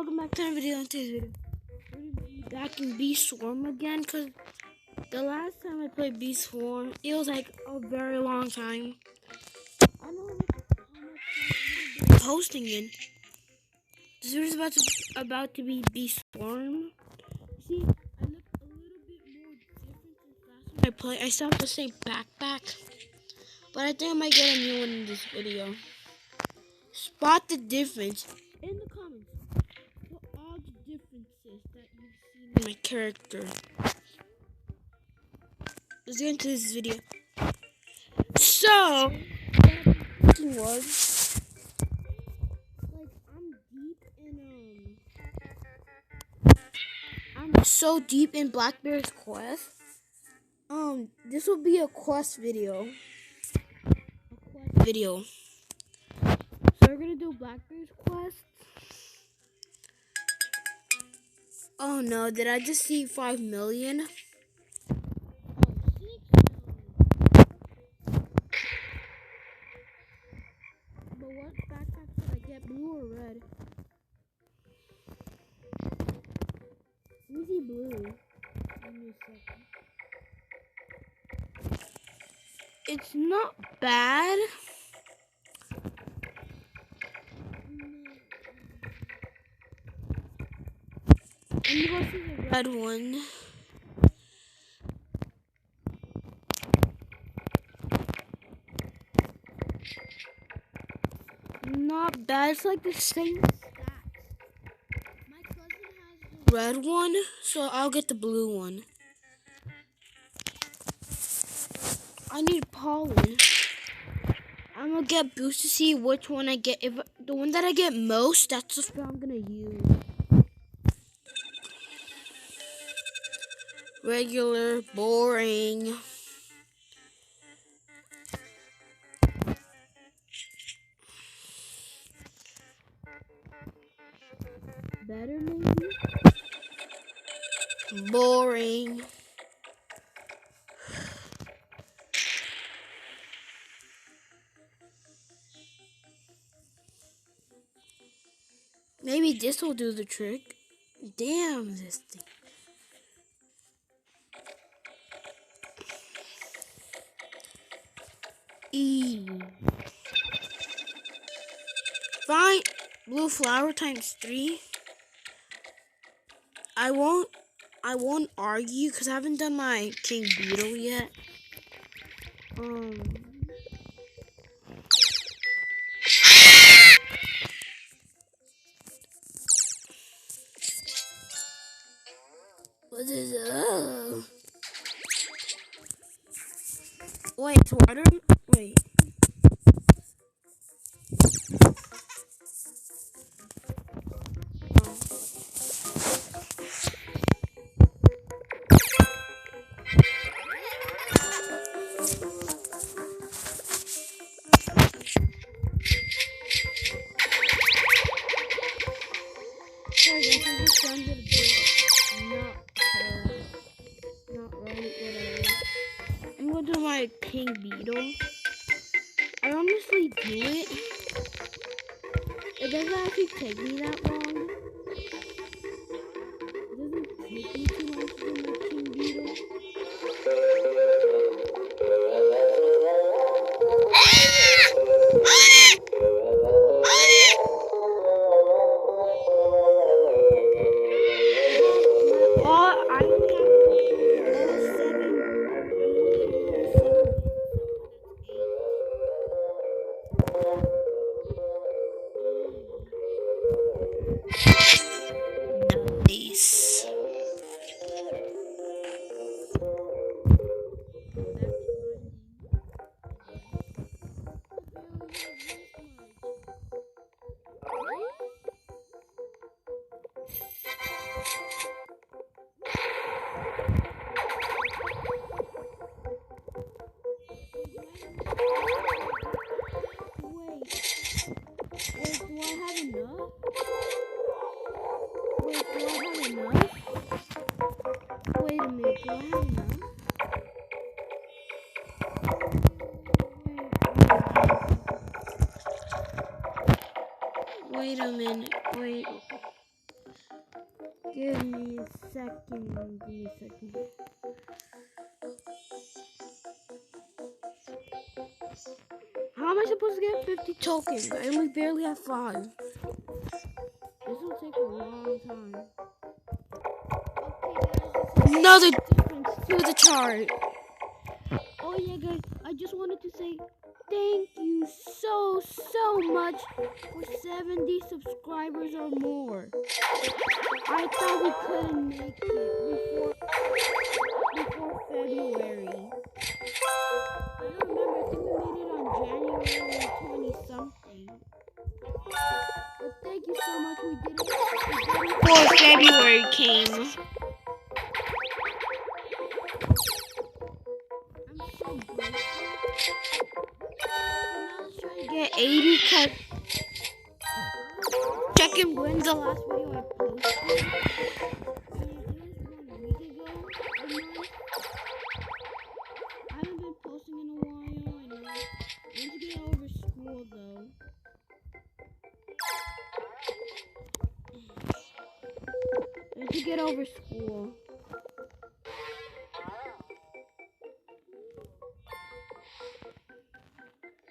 welcome back to another video. In today's video, we're gonna be back in Bee Swarm again, because the last time I played Bee Swarm, it was like a very long time. I don't know how much time I'm posting in. This video is about to be Bee Swarm. See, I look a little bit more different since last time I played. I still have the same backpack, but I think I might get a new one in this video. Spot the difference in the comments. What are all the differences that you've seen in my character? Let's get into this video. So, what I've been thinking was, like, I'm so deep in Blackbear's quest. This will be a quest video. So we're gonna do Blackbear's quest. Oh no, did I just see 5 million? But what backpack should I get, blue or red? Let me see blue. Give me a second. It's not bad. I'm gonna go for the red one. Not bad. It's like the same stats. My cousin has the red one, so I'll get the blue one. I need pollen. I'm gonna get boost to see which one I get. If the one that I get most, that's the spell I'm gonna use. Regular, boring. Better maybe? Boring. Maybe this will do the trick. Damn this thing. Fine. Blue flower times 3. I won't argue because I haven't done my King Beetle yet. What is it? Wait, it's water? Wait. Sorry guys, I just sounded a bit not right, whatever. I'm gonna do my King Beetle. I honestly do it. It doesn't actually take me that long. It doesn't take me too long to do my King Beetle. Nice. Wait, do I have enough? Wait a minute, do I have enough? Wait a minute, wait. Give me a second. How am I supposed to get 50 tokens? I only barely have 5. This will take a long time. Another difference to the chart. Oh yeah, guys, I just wanted to say thank you so much for 70 subscribers or more. I thought we couldn't make it before February. I don't remember, I think we made it on January 20 something. But thank you so much, we did it before February came. I'm so grateful. Now let's try to get 80 cut. Checking when's the last video I posted. I mean, it was 1 week ago. I haven't been posting in a while. I know. I need to get over school though. I need to get over school.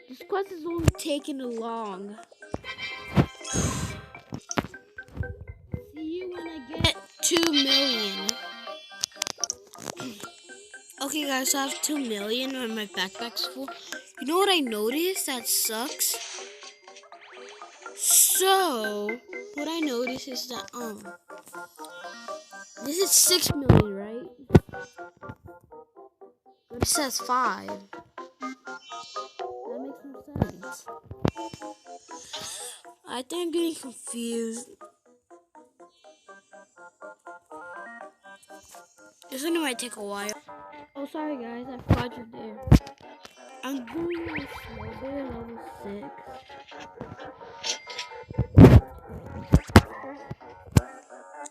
This quest is only taking long. See you when I get 2 million. Okay guys, so I have 2 million and my backpack's full. You know what I noticed that sucks? So, what I noticed is that, this is 6 million, right? But it says 5. That makes no sense. I think I'm getting confused. This one might take a while. Oh, sorry guys, I forgot you're there. I'm doing my slow bear level 6.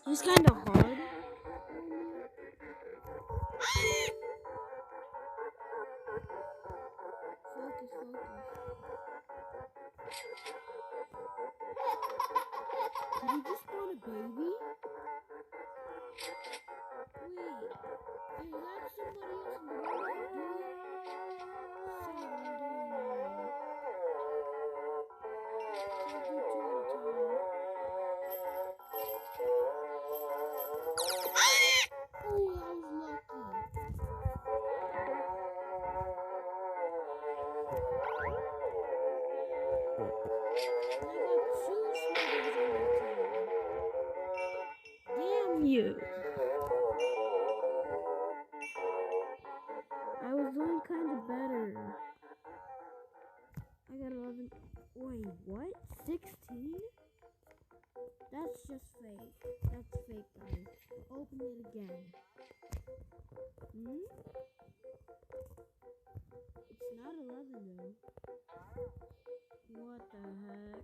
He's kind of hard. Focus. Did he just spawn a baby? Wait, is that somebody else in the world? Damn you. I was doing kind of better. I got 11. Wait, what? 16? That's just fake. That's fake, guys. Open it again. It's not 11 though. What the heck?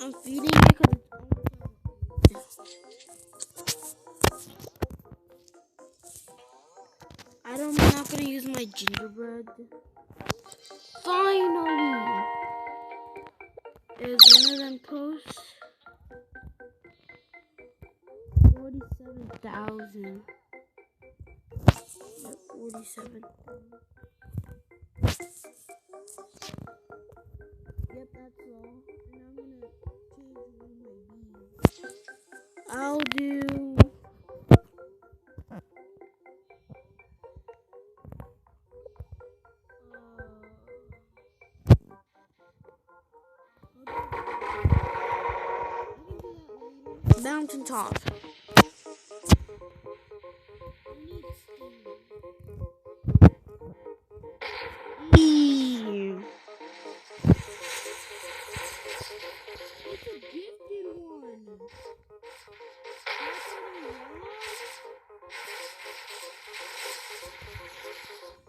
I'm feeding it because I'm not gonna use my gingerbread. Finally! Is one of them posts 47,000. Yep, 47. Yep, that's all. And I'm gonna change one of my bees. I'll do. Mountaintop. Eee. It's a gifted one.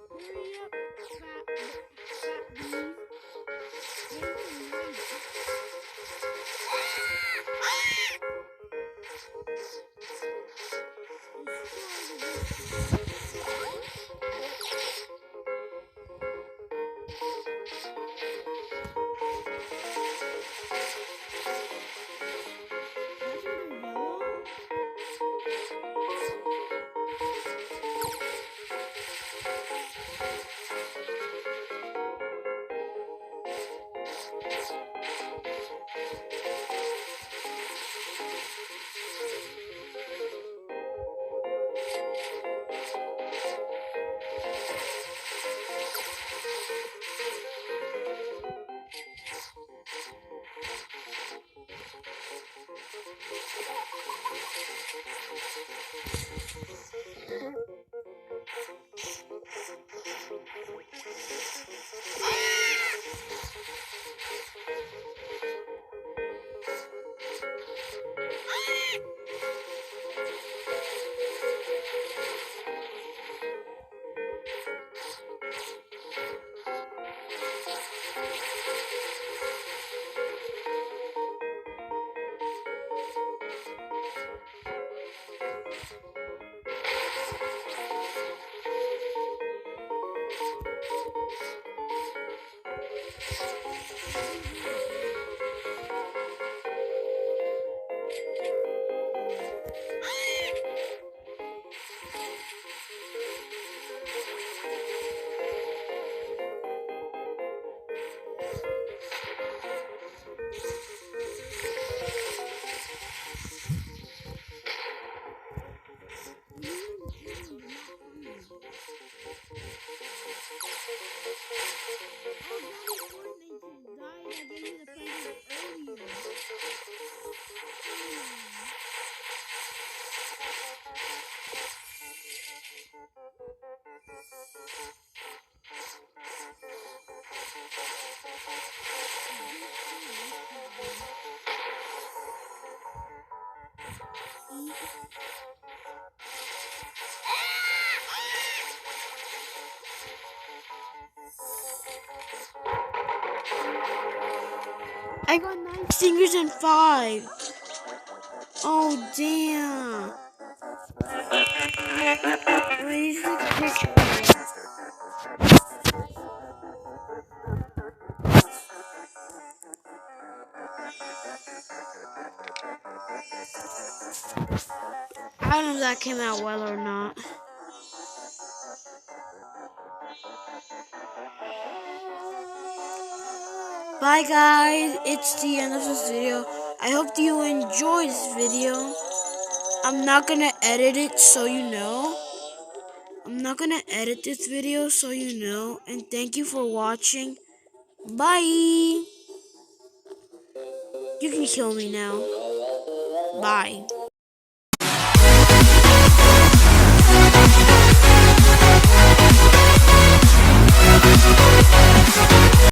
Hurry up, fat bees. I got 9 stingers and 5. Oh, damn. Wait, I don't know if that came out well or not. Bye guys, it's the end of this video. I hope you enjoyed this video. I'm not gonna edit it so you know. I'm not gonna edit this video so you know. And thank you for watching. Bye. You can kill me now. Bye.